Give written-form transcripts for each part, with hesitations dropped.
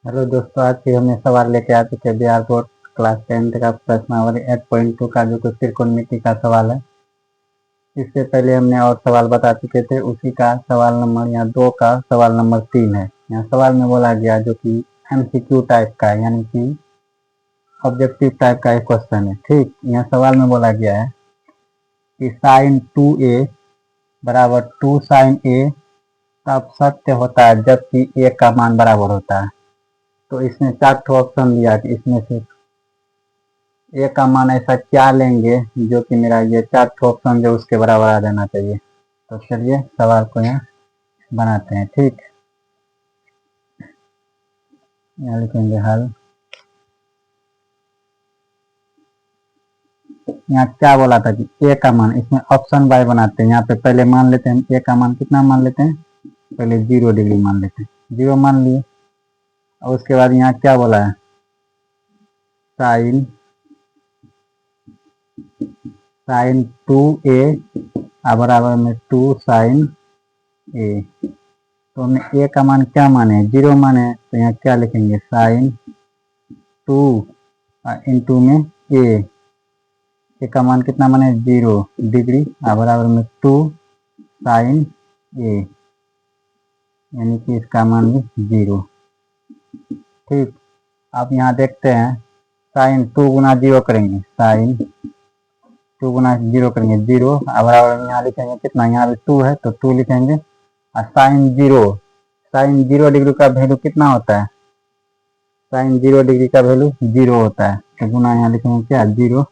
Hello दोस्तों, आज फिर हमने सवाल लेके आ चुके हैं बिहार बोर्ड क्लास 10th का प्रश्नावली 8.2 का जो कि त्रिकोणमिति का सवाल है। इससे पहले हमने और सवाल बता चुके थे, उसी का सवाल नंबर यहाँ 2 का सवाल नंबर 3 है। यहाँ सवाल में बोला गया जो कि MCQ टाइप का है, यानी कि ऑब्जेक्टिव टाइप का एक क्वेश्चन है। ठीक, यहाँ सवाल में बोला गया है कि sin 2a बराबर 2 sin a तब सत्य होता है जबकि a का मान बराबर होता है। तो इसमें 4 ठो ऑप्शन दिया कि इसमें से ए का मान ऐसा क्या लेंगे जो कि मेरा ये 4 ठो ऑप्शन जो उसके बराबर आ जाना चाहिए। तो चलिए सवाल को यहाँ बनाते हैं। ठीक, यहाँ लिखेंगे हल। यहाँ क्या बोला था कि ए का मान, इसमें ऑप्शन बाय बनाते हैं। यहाँ पे पहले मान लेते हैं ए का मान कितना मान लेते हैं, पहले 0 डिग्री मान लेते हैं, 0 मान लिए। और उसके बाद यहाँ क्या बोला है, साइन 2a बराबर में 2 साइन a। तो हमने a का मान क्या माने, 0 माने, तो यहाँ क्या लिखेंगे, साइन 2 इंटू में a का मान कितना माने, 0 डिग्री बराबर में 2 साइन a, यानी कि इसका मान भी 0। ठीक, अब यहाँ देखते हैं साइन 2 गुना 0 करेंगे, साइन 2 गुना 0 करेंगे 0 बराबर में यहाँ लिखेंगे कितना, यहाँ पे 2 है तो 2 लिखेंगे। और साइन 0 डिग्री का वैल्यू कितना होता है, साइन 0 डिग्री का वैल्यू 0 होता है। तो गुना यहाँ लिखेंगे क्या, 0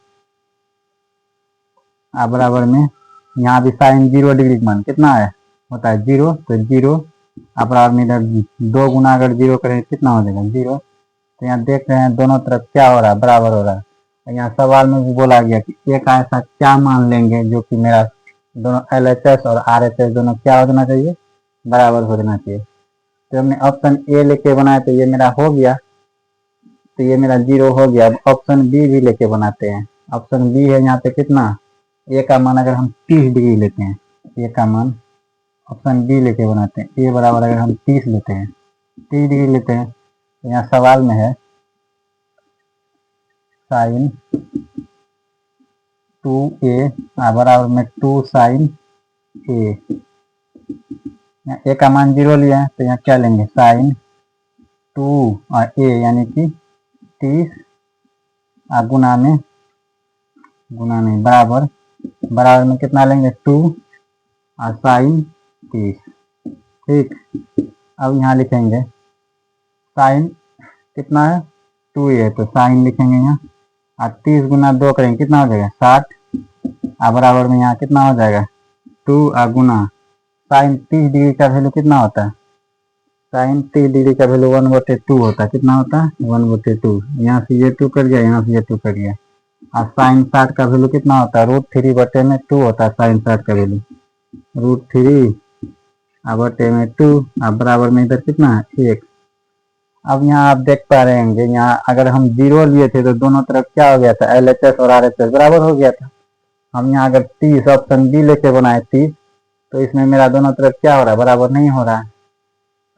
बराबर में यहाँ भी साइन 0 डिग्री का मान कितना है, होता है 0, तो 0 बराबर में इधर 2 गुना अगर 0 करेंगे कितना हो जाएगा, 0। तो यहाँ देख रहे हैं दोनों तरफ क्या हो रहा है, बराबर हो रहा है। यहाँ सवाल में भी बोला गया कि एक ऐसा क्या मान लेंगे जो कि मेरा दोनों LHS और RHS दोनों क्या हो जाना चाहिए, बराबर हो जाना चाहिए। तो हमने ऑप्शन ए लेके बनाया तो ये मेरा हो गया, तो ये मेरा 0 हो गया। अब ऑप्शन बी भी लेके बनाते हैं। ऑप्शन बी है यहाँ पे कितना, ए का मान अगर हम 30 डिग्री लेते हैं, ए का मान ऑप्शन बी लेके बनाते हैं, ए बराबर अगर हम 30 लेते हैं, 30 डिग्री लेते हैं, तो यहाँ सवाल में है साइन 2a बराबर में 2 साइन a। ए का मान 0 लिया है तो यहाँ क्या लेंगे, साइन 2 और a यानी कि 30 गुना में बराबर में कितना लेंगे, 2 और साइन 30। ठीक, अब यहाँ लिखेंगे साइन कितना है, 2a, तो साइन लिखेंगे यहाँ, और 30 गुना 2 करेंगे कितना हो जाएगा, 60 बराबर में यहाँ कितना हो जाएगा, 2 गुना साइन 30 डिग्री का वैल्यू कितना होता है, साइन 30 डिग्री का वैल्यू 1/2 होता है। कितना होता है, 1/2। यहाँ से ये 2 कर गया, यहाँ से ये 2 कर गया। और साइन 60 का वैल्यू कितना होता है, √3/2 होता है साइन 60 का वैल्यू, √3/2 बराबर में इधर कितना है, 1। अब यहाँ आप देख पा रहे होंगे, यहाँ अगर हम 0 लिए थे तो दोनों तरफ क्या हो गया था, LHS और RHS बराबर हो गया था। हम यहाँ अगर 30 ऑप्शन बी लेके बनाए 30, तो इसमें मेरा दोनों तरफ क्या हो रहा है, बराबर नहीं हो रहा है।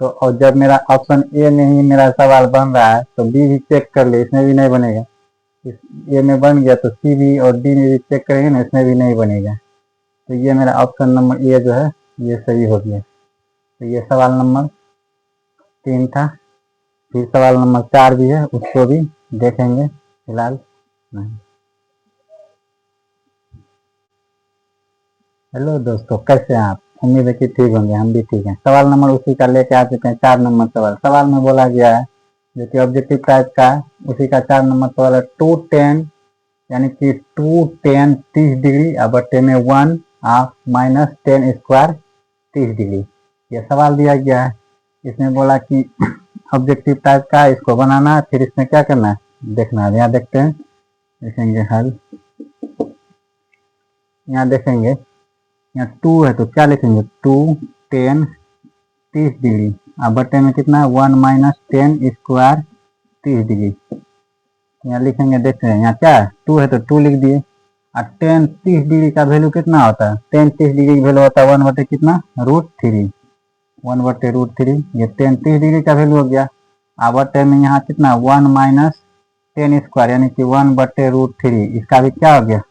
तो और जब मेरा ऑप्शन ए में ही मेरा सवाल बन रहा है तो बी भी चेक कर ले, इसमें भी नहीं बनेगा। इस ए में बन गया तो सी भी और डी में भी चेक करेंगे ना, इसमें भी नहीं बनेगा। तो ये मेरा ऑप्शन नंबर ए जो है ये सही हो गया। तो ये सवाल नंबर 3 था। फिर सवाल नंबर 4 भी है, उसको भी देखेंगे फिलहाल नहीं। हेलो दोस्तों, कैसे हैं आप, उम्मीद है कि ठीक होंगे, हम भी ठीक हैं। सवाल नंबर उसी का लेके आ चुके हैं, 4 नंबर सवाल। सवाल में बोला गया है जो कि ऑब्जेक्टिव टाइप का है, उसी का 4 नंबर सवाल है। 2tan यानी कि 2tan 30 डिग्री बटे में 1 माइनस 10 स्क्वायर 30 डिग्री, ये सवाल दिया गया है। इसमें बोला कि ऑब्जेक्टिव टाइप का इसको बनाना है, फिर इसमें क्या करना है, देखना है। यहाँ देखते हैं, देखेंगे हल। यहाँ देखेंगे, यहाँ 2 है तो क्या लिखेंगे, 2tan 30 डिग्री बटे में कितना है, 1 माइनस 10 स्क्वायर 30 डिग्री। यहाँ लिखेंगे, देखते हैं यहाँ क्या है, 2 है तो 2 लिख दिए। और tan 30 डिग्री का वैल्यू कितना होता है, tan 30 डिग्री का वैल्यू होता है 1 बटे कितना, √3, 1/√3। ये tan 30 डिग्री का वैल्यू हो गया। बटे में यहाँ कितना 1 माइनस 10 स्क्वायर यानी कि 1/√3, इसका भी क्या हो गया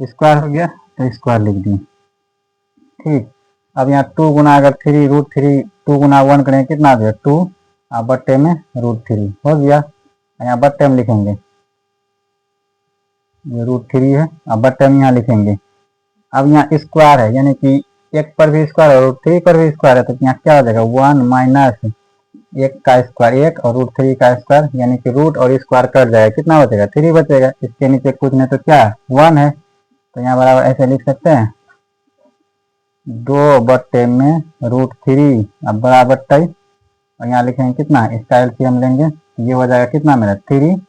स्क्वायर हो गया, तो स्क्वायर लिख दिए। ठीक, अब यहाँ 2 गुना अगर 3√3 2 गुना 1 करेंगे कितना आ गया 2 बट्टे में √3 हो गया। यहाँ बट्टे में लिखेंगे, ये √3 है, अब बट्टे में यहाँ लिखेंगे। अब यहाँ स्क्वायर है यानी कि 1 पर भी स्क्वायर और √3 पर भी स्क्वायर है, तो यहाँ क्या हो जाएगा 1 माइनस 1 का स्क्वायर 1 और √3 का स्क्वायर यानी कि रूट और स्क्वायर कट जाएगा, कितना बचेगा 3 बचेगा। इसके नीचे कुछ नहीं तो क्या 1 है, तो यहाँ बराबर ऐसे लिख सकते हैं 2 बट्टे में √3 अब बराबर टाइप, और यहाँ लिखेंगे कितना, इसका एलसीएम लेंगे, ये हो जाएगा कितना मेरा 3,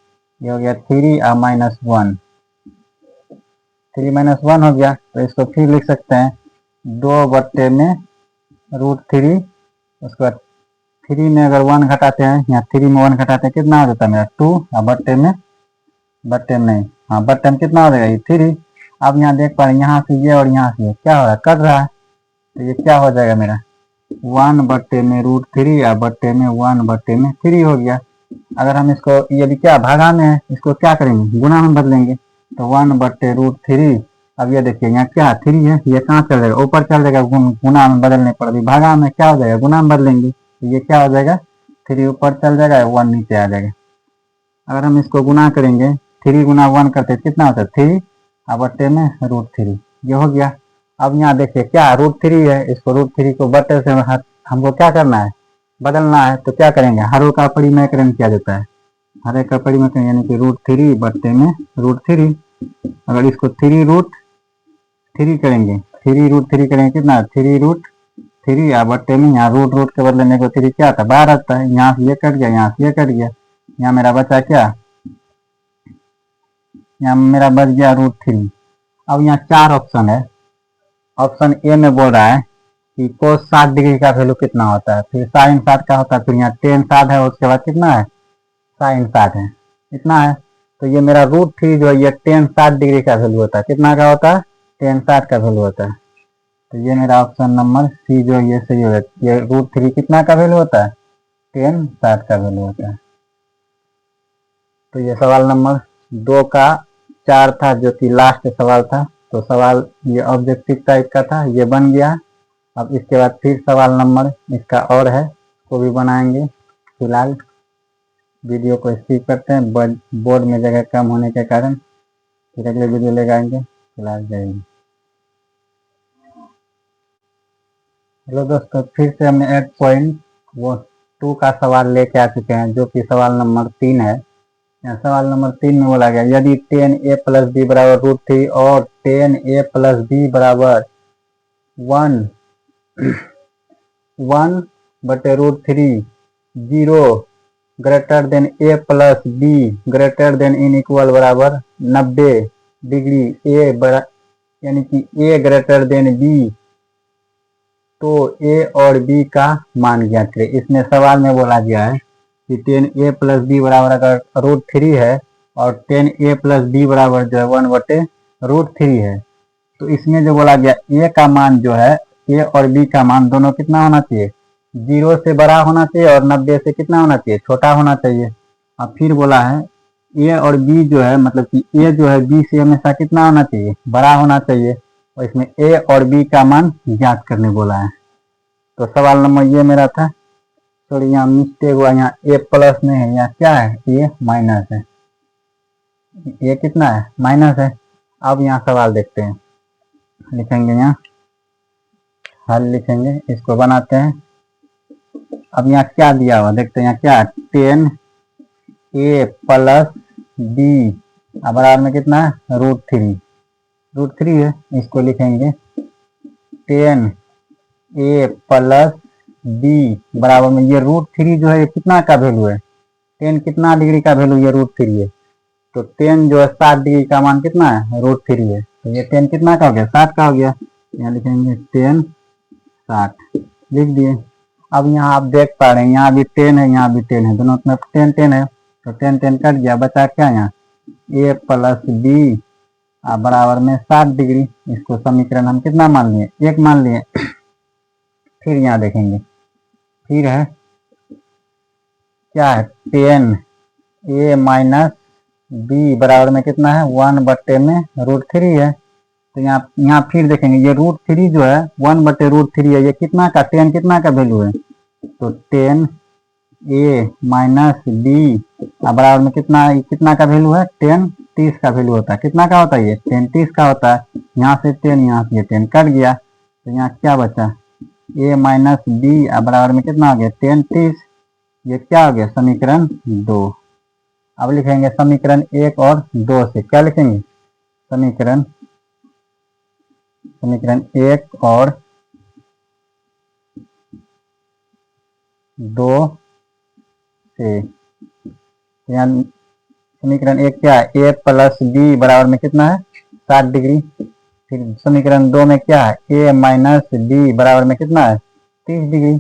ये हो गया 3 और -1, 3 - 1 हो गया। तो इसको फिर लिख सकते हैं 2 बट्टे में √3, उसके बाद 3 में अगर 1 घटाते हैं, यहाँ 3 में 1 घटाते हैं कितना हो जाता है मेरा 2 और बट्टे में नहीं, हाँ बट्टे में कितना हो जाएगा ये 3। अब यहाँ देख पा रहे हैं यहाँ से ये और यहाँ से ये क्या हो रहा है कट रहा है, तो ये क्या हो जाएगा मेरा 1 बट्टे में √3 और बट्टे में 1 बट्टे में 3 हो गया। अगर हम इसको यदि क्या भागा में है, इसको क्या करेंगे गुना में बदलेंगे, तो 1 बट्टे √3, अब ये देखिए यहाँ क्या 3 है, ये कहाँ चल जाएगा ऊपर चल जाएगा, गुना में बदलने पर, अभी भागा में क्या हो जाएगा गुना में बदलेंगे, तो ये क्या हो जाएगा 3 ऊपर चल जाएगा 1 नीचे आ जाएगा। अगर हम इसको गुना करेंगे 3 गुना 1 करते कितना होता है 3 और बट्टे में √3, ये हो गया। अब यहाँ देखिए क्या √3 है, इसको √3 को बट्टे से हमको क्या करना है बदलना है, तो क्या करेंगे हर का परिमेयकरण किया जाता है, हर एक का परिमेयकरण यानी कि √3 बट्टे में √3। अगर इसको 3√3 करेंगे 3√3 करेंगे कितना 3√3 और बट्टे में यहाँ रूट के बदलने को 3 क्या आता है बाहर आता है, यहाँ से ये कट गया यहाँ से ये कट गया, यहाँ मेरा बचा क्या, यहाँ मेरा बच गया √3। अब यहाँ 4 ऑप्शन है, ऑप्शन ए में बोल रहा है कि cos 60 डिग्री का वैल्यू कितना होता है, फिर sin 60 का होता है, फिर यहाँ tan 60 है, उसके बाद कितना है sin 60 है, इतना है। तो ये मेरा √3 जो है ये tan 60 डिग्री का वैल्यू होता है, कितना का होता है tan 60 का वैल्यू होता है। तो ये मेरा ऑप्शन नंबर सी जो ये सही होगा, ये √3 कितना का वैल्यू होता है tan 60 का वैल्यू होता है। तो ये सवाल नंबर 2 का 4 था जो कि लास्ट सवाल था, तो सवाल ये ऑब्जेक्टिव टाइप का था, ये बन गया। अब इसके बाद फिर सवाल नंबर इसका और है, उसको भी बनाएंगे। फिलहाल वीडियो को स्किप करते हैं, बोर्ड में जगह कम होने के कारण, फिर अगले वीडियो ले आएंगे। फिलहाल जाएंगे। हेलो दोस्तों, फिर से हमने 8.2 का सवाल लेके आ चुके हैं जो कि सवाल नंबर 3 है। सवाल नंबर 3 में बोला गया यदि tan a + b बराबर √3 और tan a + b बराबर 1 बटे √3 0 greater than a + b greater then in equal बराबर 90 डिग्री यानी कि a ग्रेटर देन b, तो a और b का मान ज्ञात करें। इसमें सवाल में बोला गया है कि tan a + b बराबर अगर √3 है और tan a + b बराबर जो है 1 बटे √3 है, तो इसमें जो बोला गया a का मान जो है a और b का मान दोनों कितना होना चाहिए 0 से बड़ा होना चाहिए और 90 से कितना होना चाहिए छोटा होना चाहिए। अब फिर बोला है a और b जो है मतलब कि a जो है b से हमेशा कितना होना चाहिए बड़ा होना चाहिए, और इसमें a और b का मान ज्ञात करने बोला है। तो सवाल नंबर ये मेरा था, सॉरी यहाँ मिस्टेक हुआ, यहाँ a प्लस में है, यहाँ क्या है a माइनस है, ये कितना है माइनस है। अब यहाँ सवाल देखते हैं, लिखेंगे यहाँ हल लिखेंगे, इसको बनाते हैं। अब यहाँ क्या दिया हुआ देखते हैं, यहाँ क्या tan a + b बराबर में कितना है √3 है, इसको लिखेंगे tan a + b बराबर में ये √3 जो है ये कितना का वैल्यू है tan कितना डिग्री का वैल्यू ये √3 है, तो tan जो है 60 डिग्री का मान कितना है √3 है, तो ये tan कितना का हो गया 60 का हो गया, यहाँ लिखेंगे tan 60 लिख दिए। अब यहाँ आप देख पा रहे हैं यहाँ भी 10 है यहाँ भी 10 है, दोनों में 10 है, तो 10 कट गया, बचा क्या यहाँ a + b बराबर में 60 डिग्री। इसको समीकरण हम कितना मान लिए 1 मान लिए। फिर यहाँ देखेंगे फिर है क्या है 10 a माइनस बी बराबर में कितना है 1/√3 है। तो यहाँ फिर देखेंगे ये √3 जो है 1/√3 है, ये कितना का 10 कितना का वैल्यू है, तो 10 a माइनस बी बराबर में कितना का वैल्यू है 10 30 का वैल्यू होता है। कितना का होता है ये 10 30 का होता है। यहाँ से 10 यहाँ से 10 कट गया, तो यहाँ क्या बचा a माइनस बी बराबर में कितना हो गया 10 30, ये क्या हो गया समीकरण 2। अब लिखेंगे समीकरण 1 और 2 से, क्या लिखेंगे समीकरण 1 और 2 से। यहाँ समीकरण 1 क्या है a प्लस बी बराबर में कितना है 60 डिग्री। फिर समीकरण 2 में क्या है a माइनस बी बराबर में कितना है 30 डिग्री।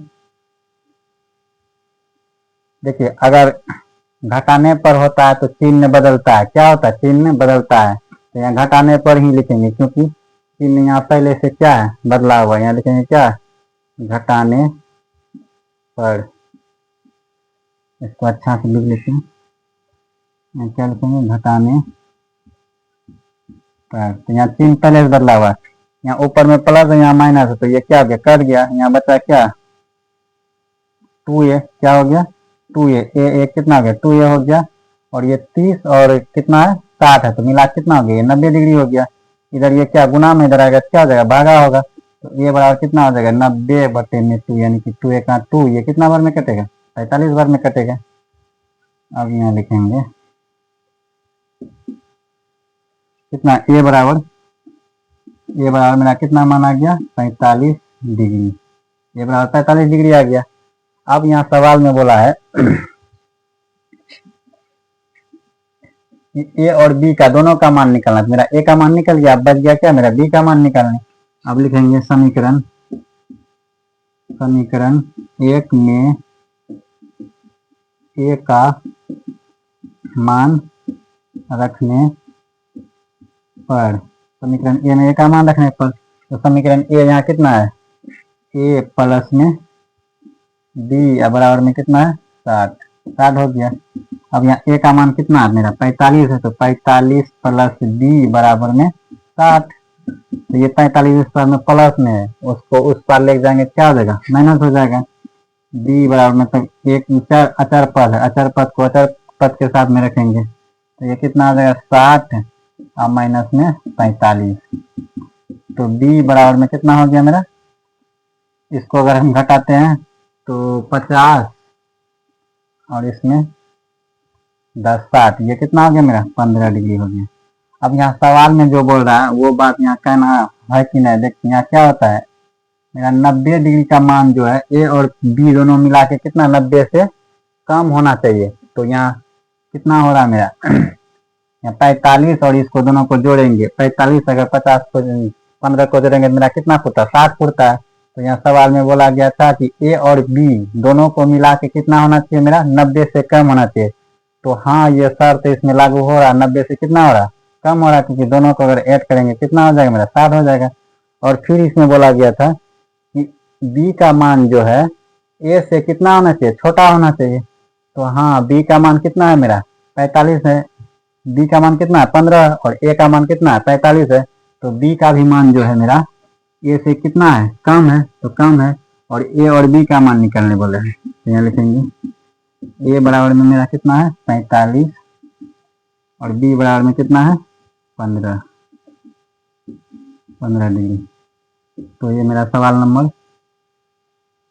देखिए अगर घटाने पर होता है तो चिन्ह बदलता है, क्या होता है चिन्ह बदलता है। तो यहाँ घटाने पर ही लिखेंगे क्योंकि चिन्ह यहाँ पहले से क्या है बदला हुआ है। यहाँ लिखेंगे क्या घटाने पर, इसको अच्छा से लिख लेते हैं। यहाँ क्या लिखेंगे घटाने पर, तो यहाँ चिन्ह पहले से बदला हुआ है। यहाँ ऊपर में प्लस है यहाँ माइनस है, तो ये क्या हो गया कट गया। यहाँ बचा क्या 2a, क्या हो गया 2a, a कितना हो गया 2a हो गया, और ये 30 और कितना है 60 है, तो मिला कितना हो गया ये 90 डिग्री हो गया। इधर ये क्या गुना में इधर आएगा क्या हो जाएगा भागा होगा, तो ये बराबर कितना हो जाएगा 90/2, यानी कि 2a का 2, ये कितना बार में कटेगा 45 बार में कटेगा। अब यहाँ लिखेंगे कितना a बराबर मेरा कितना माना गया 45 डिग्री, ये बराबर 45 डिग्री आ गया। अब यहाँ सवाल में बोला है कि ए और बी का दोनों का मान निकालना। मेरा ए का मान निकल गया, अब बच गया क्या मेरा बी का मान निकालना। अब लिखेंगे समीकरण 1 में ए का मान रखने पर, समीकरण ए में ए का मान रखने पर, तो समीकरण ए यहाँ कितना है ए प्लस में बी बराबर में कितना है 60 हो गया। अब यहाँ ए का मान कितना है मेरा 45 है, तो 45 प्लस बी बराबर में 60। तो ये 45 इस पर में प्लस में है, उसको उस पर ले जाएंगे क्या हो जाएगा माइनस हो जाएगा। बी बराबर में तो एक अचर पद है, अचर पद को अचर पद के साथ में रखेंगे, तो ये कितना आ जाएगा 60 और माइनस में 45। तो बी बराबर में कितना हो गया मेरा, इसको अगर हम घटाते हैं तो 50 और इसमें 10 60, ये कितना हो गया मेरा 15 डिग्री हो गया। अब यहाँ सवाल में जो बोल रहा है वो बात यहाँ कहना है कि नहीं। देखिए यहाँ क्या होता है मेरा 90 डिग्री का मान जो है ए और बी दोनों मिला के कितना 90 से कम होना चाहिए। तो यहाँ कितना हो रहा है मेरा यहाँ 45 और इसको दोनों को जोड़ेंगे 45 अगर 50 को 15 को जोड़ेंगे मेरा कितना फुटता 60 फुटता है। तो यहाँ सवाल में बोला गया था कि ए और बी दोनों को मिला के कितना होना चाहिए मेरा 90 से कम होना चाहिए। तो हाँ ये शर्त इसमें लागू हो रहा है, 90 से कितना हो रहा कम हो रहा है, क्योंकि दोनों को अगर ऐड करेंगे कितना हो जाएगा मेरा 60 हो जाएगा। और फिर इसमें बोला गया था कि बी का मान जो है ए से कितना होना चाहिए छोटा होना चाहिए। तो हाँ बी का मान कितना है मेरा 45 है, बी का मान कितना है 15 और ए का मान कितना है 45 है। तो बी का भी मान जो है मेरा ए से कितना है कम है, तो कम है, और ए और बी का मान निकालने बोले हैं। तो यहाँ लिखेंगे ए बराबर में मेरा कितना है 45 और बी बराबर में कितना है 15 डिग्री। तो ये मेरा सवाल नंबर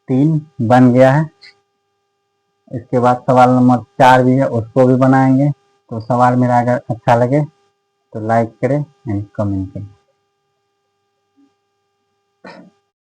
3 बन गया है। इसके बाद सवाल नंबर 4 भी है, उसको भी बनाएंगे। तो सवाल मेरा अगर अच्छा लगे तो लाइक करें एंड कमेंट करें।